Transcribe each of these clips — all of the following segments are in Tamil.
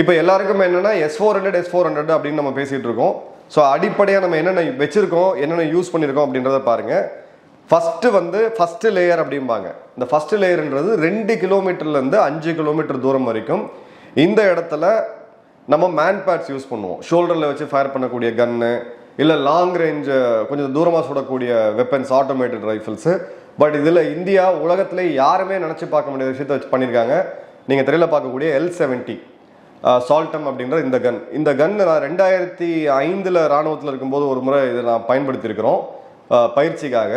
இப்போ எல்லாருக்கும் என்னன்னா S400 அப்படின்னு நம்ம பேசிட்டு இருக்கோம். ஸோ அடிப்படையாக நம்ம என்னென்ன வச்சிருக்கோம், என்னென்ன யூஸ் பண்ணியிருக்கோம் அப்படின்றத பாருங்க. ஃபர்ஸ்ட் லேயர் அப்படிம்பாங்க. இந்த ஃபர்ஸ்ட் லேயர்ன்றது 2 கிலோமீட்டர்லேருந்து 5 கிலோமீட்டர் தூரம் வரைக்கும் இந்த இடத்துல நம்ம மேன் பேட்ஸ் யூஸ் பண்ணுவோம். ஷோல்டரில் வச்சு ஃபயர் பண்ணக்கூடிய கன்னு, இல்லை லாங் ரேஞ்சு கொஞ்சம் தூரமாக சுடக்கூடிய வெப்பன்ஸ், ஆட்டோமேட்டட் ரைஃபிள்ஸு. பட் இதில் இந்தியா உலகத்திலே யாருமே நினச்சி பார்க்க முடியாத விஷயத்தை வச்சு பண்ணியிருக்காங்க. நீங்கள் திரையில் பார்க்கக்கூடிய L70 சால்டம் அப்படின்ற இந்த கன் நான் 2005 ராணுவத்தில் இருக்கும்போது ஒரு முறை இதை நான் பயன்படுத்தியிருக்கிறோம் பயிற்சிக்காக.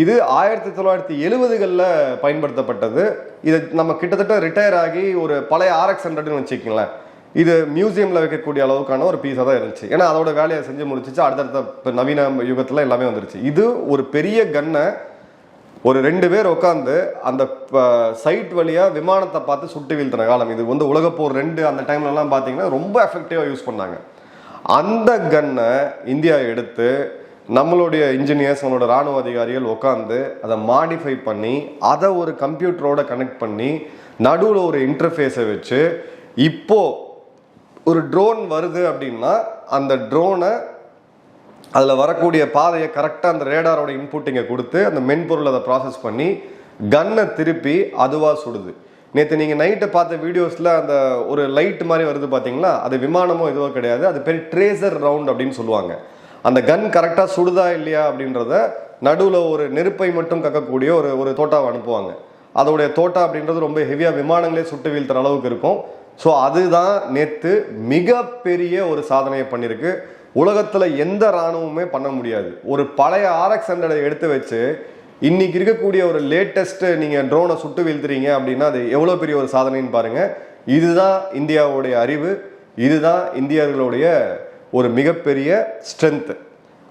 இது 1970களில் பயன்படுத்தப்பட்டது. இது நம்ம கிட்டத்தட்ட ரிட்டையர் ஆகி ஒரு பழைய RX-100ன்னு வச்சுக்கிங்களேன், இது மியூசியமில் வைக்கக்கூடிய அளவுக்கான ஒரு பீஸாக தான் இருந்துச்சு. ஏன்னா அதோட வேலையை செஞ்சு முடிச்சிச்சு. அடுத்தடுத்த நவீன யுகத்தில் எல்லாமே வந்துருச்சு. இது ஒரு பெரிய கன்னை ஒரு 2 பேர் உட்காந்து அந்த சைட் வழியாக விமானத்தை பார்த்து சுட்டு வீழ்த்தின காலம் இது. உலகப்போர் 2 அந்த டைம்லலாம் பார்த்தீங்கன்னா ரொம்ப எஃபெக்டிவாக யூஸ் பண்ணாங்க. அந்த கன்னை இந்தியா எடுத்து நம்மளுடைய இன்ஜினியர்ஸ், நம்மளோட ராணுவ அதிகாரிகள் உட்காந்து அதை மாடிஃபை பண்ணி அதை ஒரு கம்ப்யூட்டரோட கனெக்ட் பண்ணி நடுவில் ஒரு இன்டர்ஃபேஸை வச்சு இப்போ ஒரு ட்ரோன் வருது அப்படின்னா அந்த ட்ரோனை அதில் வரக்கூடிய பாதையை கரெக்டாக அந்த ரேடாரோட இன்புட்டிங்கை கொடுத்து அந்த மென்பொருள் அதை ப்ராசஸ் பண்ணி கன்னை திருப்பி அதுவாக சுடுது. நேற்று நீங்கள் நைட்டை பார்த்த வீடியோஸில் அந்த ஒரு லைட் மாதிரி வருது பார்த்தீங்களா, அது விமானமோ இதுவோ கிடையாது. அது பேர் ட்ரேசர் ரவுண்ட் அப்படின்னு சொல்லுவாங்க. அந்த கன் கரெக்டாக சுடுதா இல்லையா அப்படின்றத நடுவில் ஒரு நெருப்பை மட்டும் கக்கக்கூடிய ஒரு தோட்டாவை அனுப்புவாங்க. அதோடைய தோட்டா அப்படின்றது ரொம்ப ஹெவியாக விமானங்களே சுட்டு வீழ்த்துற அளவுக்கு இருக்கும். ஸோ அதுதான் நேற்று மிகப்பெரிய ஒரு சாதனையை பண்ணியிருக்கு. உலகத்தில் எந்த இராணுவமே பண்ண முடியாது. ஒரு பழைய RX-100 எடுத்து வச்சு இன்னைக்கு இருக்கக்கூடிய ஒரு லேட்டஸ்ட் நீங்கள் ட்ரோனை சுட்டு வீழ்த்துறீங்க அப்படின்னா அது எவ்வளோ பெரிய ஒரு சாதனைன்னு பாருங்கள். இதுதான் இந்தியாவுடைய அறிவு, இதுதான் இந்தியர்களுடைய ஒரு மிகப்பெரிய ஸ்ட்ரென்த்து.